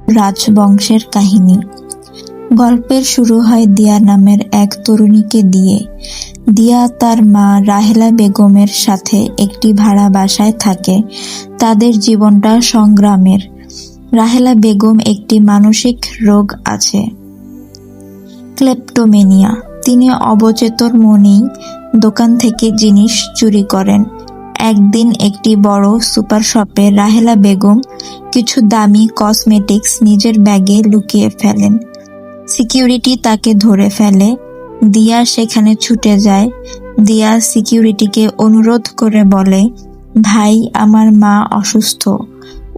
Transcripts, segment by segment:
রাজবংশের কাহিনী। গল্পের শুরু হয় দিয়া নামের এক তরুণীকে দিয়ে। দিয়া তার মা রাহেলা বেগমের সাথে একটি ভাড়া বাসায় থাকে। তাদের জীবনটা সংগ্রামের। রাহেলা বেগম একটি মানসিক রোগ আছে, ক্লেপ্টোমেনিয়া। তিনি অবচেতন মনেই দোকান থেকে জিনিস চুরি করেন। একদিন একটি বড় সুপার শপে রাহেলা বেগম কিছু দামি কসমেটিক্স নিজের ব্যাগে লুকিয়ে ফেলেন। সিকিউরিটি তাকে ধরে ফেলে। দিয়া সেখানে ছুটে যায়। দিয়া সিকিউরিটিকে অনুরোধ করে বলে, ভাই, আমার মা অসুস্থ,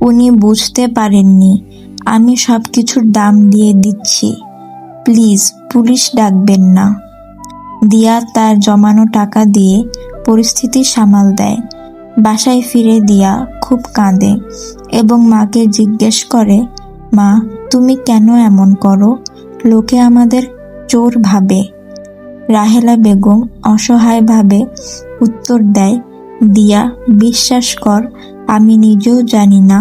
উনি বুঝতে পারেননি, আমি সবকিছুর দাম দিয়ে দিচ্ছি, প্লিজ পুলিশ ডাকবেন না। দিয়া তার জমানো টাকা দিয়ে পরিস্থিতি সামাল দেয়। বাসায় ফিরে দিয়া খুব কাঁদে এবং মাকে জিজ্ঞেস করে, মা, তুমি কেন এমন করো? লোকে আমাদের চোর ভাবে। রাহেলা বেগম অসহায়ভাবে উত্তর দেয়, দিয়া, বিশ্বাস কর, আমি নিজেও জানি না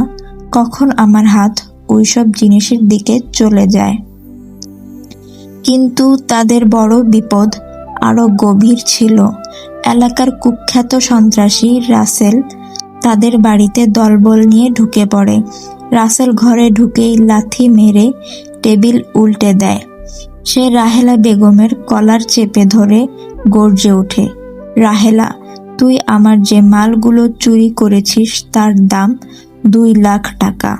কখন আমার হাত ওইসব জিনিসের দিকে চলে যায়। কিন্তু তাদের বড় বিপদ আরো গভীর ছিল। এলাকার কুখ্যাত সন্ত্রাসী রাসেল তাদের বাড়িতে দলবল নিয়ে ঢুকে পড়ে। রাসেল ঘরে ঢুকেই লাথি মেরে টেবিল উল্টে দেয়। সে রাহেলা বেগমের কলার চেপে ধরে গর্জে ওঠে, রাহেলা, তুই আমার যে মালগুলো চুরি করেছিস তার দাম 2 লাখ টাকা।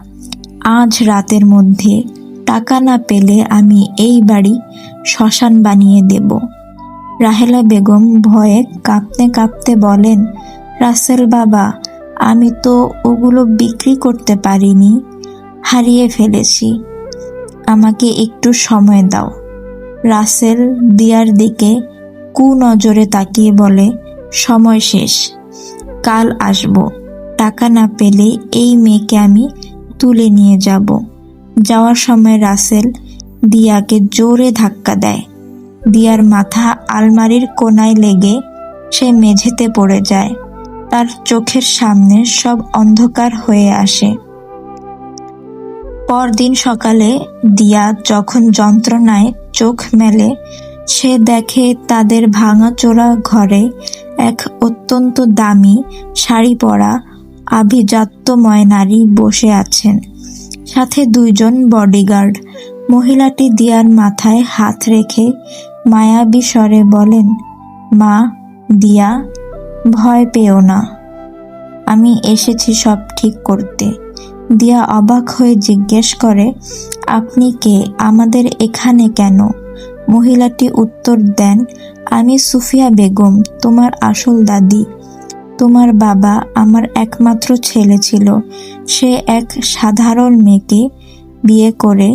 আজ রাতের মধ্যে টাকা না পেলে আমি এই বাড়ি শ্মশান বানিয়ে দেব। রাহেলা বেগম ভয়ে কাঁপতে কাঁপতে বলেন, রাসেল বাবা, আমি তো ওগুলো বিক্রি করতে পারিনি, হারিয়ে ফেলেছি, আমাকে একটু সময় দাও। রাসেল দিয়ার দিকে কুনজরে তাকিয়ে বলে, সময় শেষ, কাল আসবো, টাকা না পেলে এই মেয়েকে আমি তুলে নিয়ে যাব। যাওয়ার সময় রাসেল দিয়াকে জোরে ধাক্কা দেয়। দিয়ার মাথা আলমারির কোনায় লেগে সে মেঝেতে পড়ে যায়। তার চোখের সামনে সব অন্ধকার হয়ে আসে। পরদিন সকালে দিয়া যখন যন্ত্রণায় চোখ মেলে, সে দেখে তাদের ভাঙাচোরা ঘরে এক অত্যন্ত দামি শাড়ি পরা আভিজাত্যময় নারী বসে আছেন, সাথে 2 জন বডিগার্ড। মহিলাটি দিয়ার মাথায় হাত রেখে মায়াবী স্বরে বলেন, মা, দিয়া, ভয় পেও না, আমি এসেছি সব ঠিক করতে। দিয়া অবাক হয়ে জিজ্ঞেস করে, আপনি কে, আমাদের এখানে কেন? মহিলাটি উত্তর দেন, আমি সুফিয়া বেগম, তোমার আসল দাদি। তোমার বাবা আমার একমাত্র ছেলে ছিল। সে এক সাধারণ মেয়েকে বিয়ে করে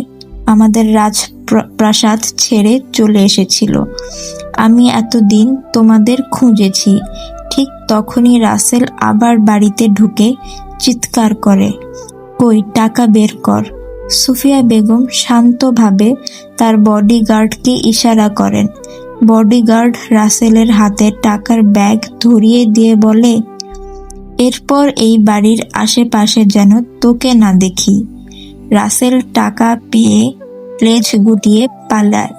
আমাদের রাজপ্রাসাদ ছেড়ে চলে এসেছিল। আমি এতদিন তোমাদের খুঁজেছি। ঠিক তখনই রাসেল আবার বাড়িতে ঢুকে চিৎকার করে, কই, টাকা বের কর। সুফিয়া বেগম শান্তভাবে তার বডিগার্ডকে ইশারা করেন। বডিগার্ড রাসেলের হাতে টাকার ব্যাগ ধরিয়ে দিয়ে বলে, এরপর এই বাড়ির আশেপাশে যেন তোকে না দেখি। রাসেল টাকা পেয়ে লেজ গুটিয়ে পালায়।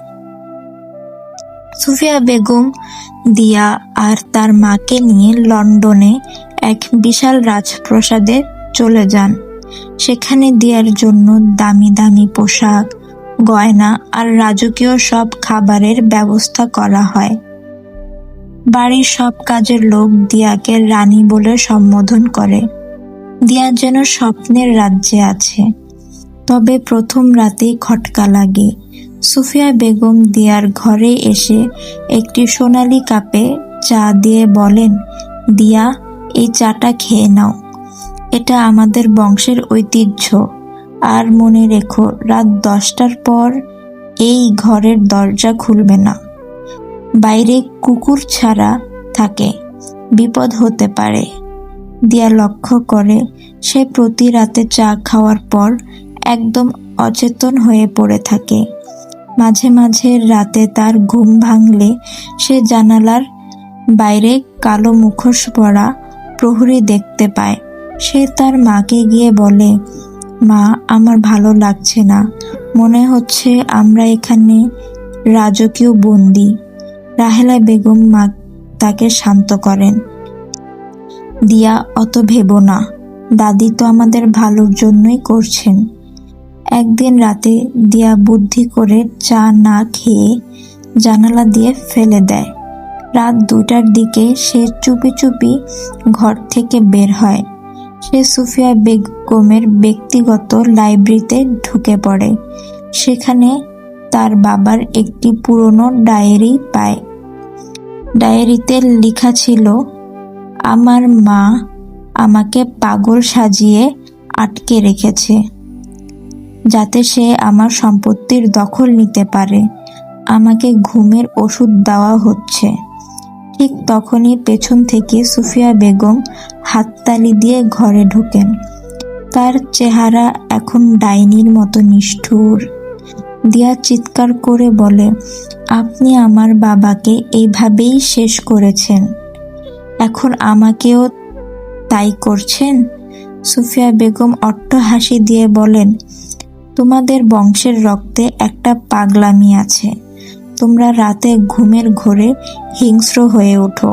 সুফিয়া বেগম দিয়া আর তার মাকে নিয়ে লন্ডনে এক বিশাল রাজপ্রাসাদে চলে যান। সেখানে দিয়ার জন্য দামি দামি পোশাক, গয়না আর রাজকীয় সব খাবারের ব্যবস্থা করা হয়। বাড়ির সব কাজের লোক দিয়াকে রানী বলে সম্বোধন করে। দিয়া যেন স্বপ্নের রাজ্যে আছে। তবে প্রথম রাতেই খটকা লাগে। সুফিয়া বেগম দিয়ার ঘরে এসে একটি সোনালী কাপে চা দিয়ে বলেন, দিয়া, এই চাটা খেয়ে নাও, এটা আমাদের বংশের ঐতিহ্য। আর মনে রেখো, রাত 10টার পর এই ঘরের দরজা খুলবে না। বাইরে কুকুর ছাড়া থাকে, বিপদ হতে পারে। দিয়া লক্ষ্য করে সে প্রতি রাতে চা খাওয়ার পর একদম অচেতন হয়ে পড়ে থাকে। মাঝে মাঝে রাতে তার ঘুম ভাঙলে সে জানালার বাইরে কালো মুখোশ পরা প্রহরী দেখতে পায়। সে তার মাকে গিয়ে বলে, মা, আমার ভালো লাগছে না, মনে হচ্ছে আমরা এখানে রাজকীয় বন্দী। রাহেলা বেগম মা তাকে শান্ত করেন। দিয়া, অত ভেবো না, দাদি তো আমাদের ভালোর জন্যই করছেন। একদিন রাতে দিয়া বুদ্ধি করে চা না খেয়ে জানালা দিয়ে ফেলে দেয়। রাত 2টার দিকে সে চুপি চুপি ঘর থেকে বের হয়। সে সুফিয়া বেগমের ব্যক্তিগত লাইব্রেরিতে ঢুকে পড়ে। সেখানে তার বাবার একটি পুরনো ডায়েরি পায়। ডায়েরিতে লেখা ছিল, আমার মা আমাকে পাগল সাজিয়ে আটকে রেখেছে যাতে সে আমার সম্পত্তির দখল নিতে পারে। আমাকে ঘুমের ওষুধ দেওয়া হচ্ছে। ঠিক তখনই পেছন থেকে সুফিয়া বেগম হাততালি দিয়ে ঘরে ঢোকেন। তার চেহারা এখন ডাইনির মতো নিষ্ঠুর। দিয়া চিৎকার করে বলে, আপনি আমার বাবাকে এইভাবেই শেষ করেছেন, এখন আমাকেও তাই করছেন? সুফিয়া বেগম অট্টহাসি দিয়ে বলেন, তোমাদের বংশের রক্তে একটা পাগলামি আছে। তোমরা রাতে ঘুমের ঘোরে হিংস্র হয়ে ওঠো।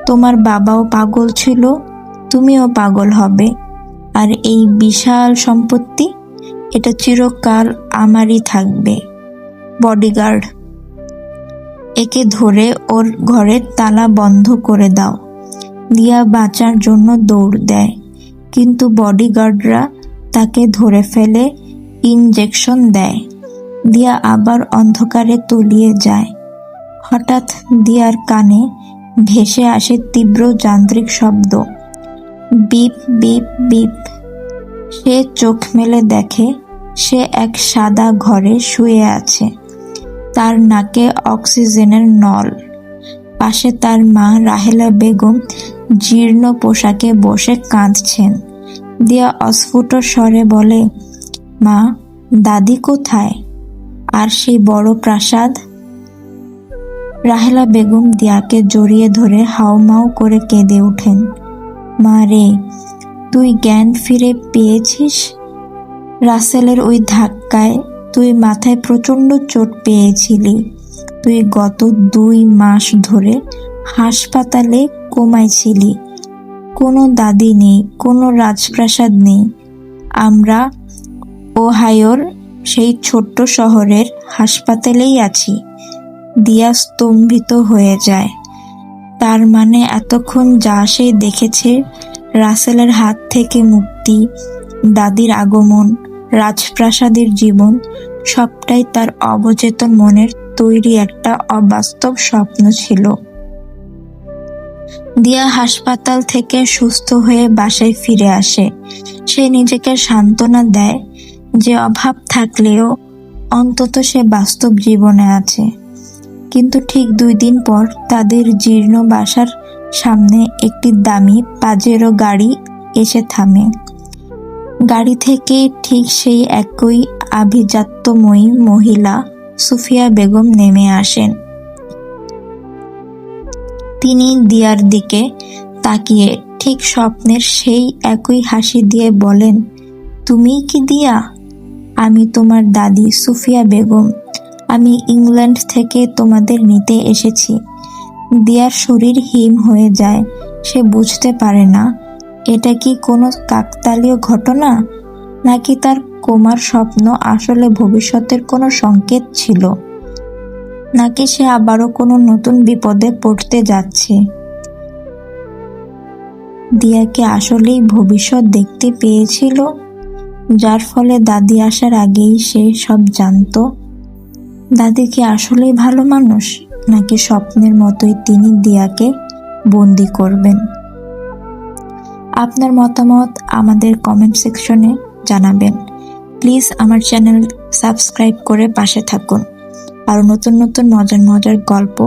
তোমার বাবাও পাগল ছিল, তুমিও পাগল হবে। আর এই বিশাল সম্পত্তি, এটা চিরকাল আমারই থাকবে। বডিগার্ড, একে ধরে ওর ঘরের তালা বন্ধ করে দাও। দিয়া বাঁচার জন্য দৌড় দেয়, কিন্তু বডিগার্ডরা তাকে ধরে ফেলে, ইনজেকশন দেয়। দিয়া আবার অন্ধকারে তলিয়ে যায়। হঠাৎ দিয়ার কানে ভেসে আসে তীব্র যান্ত্রিক শব্দ, বিপ বিপ বিপ। সে চোখ মেলে দেখে সে এক সাদা ঘরে শুয়ে আছে। তার নাকে অক্সিজেনের নল। পাশে তার মা রাহেলা বেগম জীর্ণ পোশাকে বসে কাঁদছেন। দিয়া অস্ফুট স্বরে বলে, মা, দাদি কোথায়? আর সেই বড় প্রাসাদ? রাহেলা বেগম দিয়াকে জড়িয়ে ধরে হাউমাউ করে কেঁদে ওঠেন। মা রে, তুই জ্ঞান ফিরে পেয়েছিস? রাসেলের ওই ধাক্কায় তুই মাথায় প্রচণ্ড চোট পেয়েছিলি। তুই গত 2 মাস ধরে হাসপাতালে কোমায় ছিলি। কোনো দাদি নেই, কোনো রাজপ্রাসাদ নেই। আমরা ওহাইওর সেই ছোট্ট শহরের হাসপাতালেই আছি। দিয়া স্তম্ভিত হয়ে যায়। তার মানে এতক্ষণ যা সে দেখেছে, রাসেলের হাত থেকে মুক্তি, দাদির আগমন, রাজপ্রাসাদের জীবন, সবটাই তার অবচেতন মনের তৈরি একটা অবাস্তব স্বপ্ন ছিল। দিয়া হাসপাতাল থেকে সুস্থ হয়ে বাসায় ফিরে আসে। সে নিজেকে সান্ত্বনা দেয় যে অভাব থাকলেও অন্তত সে বাস্তব জীবনে আছে। কিন্তু ঠিক 2 দিন পর তাদের জীর্ণ বাসার সামনে একটি দামি পাজেরো গাড়ি এসে থামে। গাড়ি থেকে ঠিক সেই একই আভিজাত্যময়ী মহিলা সুফিয়া বেগম নেমে আসেন। তিনি দিয়ার দিকে তাকিয়ে ঠিক স্বপ্নের সেই একই হাসি দিয়ে বলেন, তুমিই কি দিয়া? আমি তোমার দাদি সুফিয়া বেগম। আমি ইংল্যান্ড থেকে তোমাদের নিতে এসেছি। দিয়ার শরীর হিম হয়ে যায়। সে বুঝতে পারে না এটা কি কোনো কাকতালীয় ঘটনা, নাকি তার কোমার স্বপ্ন আসলে ভবিষ্যতের কোনো সংকেত ছিল, নাকি সে আবারও কোনো নতুন বিপদে পড়তে যাচ্ছে। দিয়া কি আসলেই ভবিষ্যৎ দেখতে পেয়েছিল, যার ফলে দাদি আসার আগেই সে সব জানতো? দাদি কি আসলেই ভালো মানুষ, নাকি স্বপ্নের মতোই তিনি দিয়াকে বন্দি করবেন? আপনার মতামত আমাদের কমেন্ট সেকশনে জানাবেন। প্লিজ আমার চ্যানেল সাবস্ক্রাইব করে পাশে থাকুন। আরও নতুন নতুন মজার মজার গল্প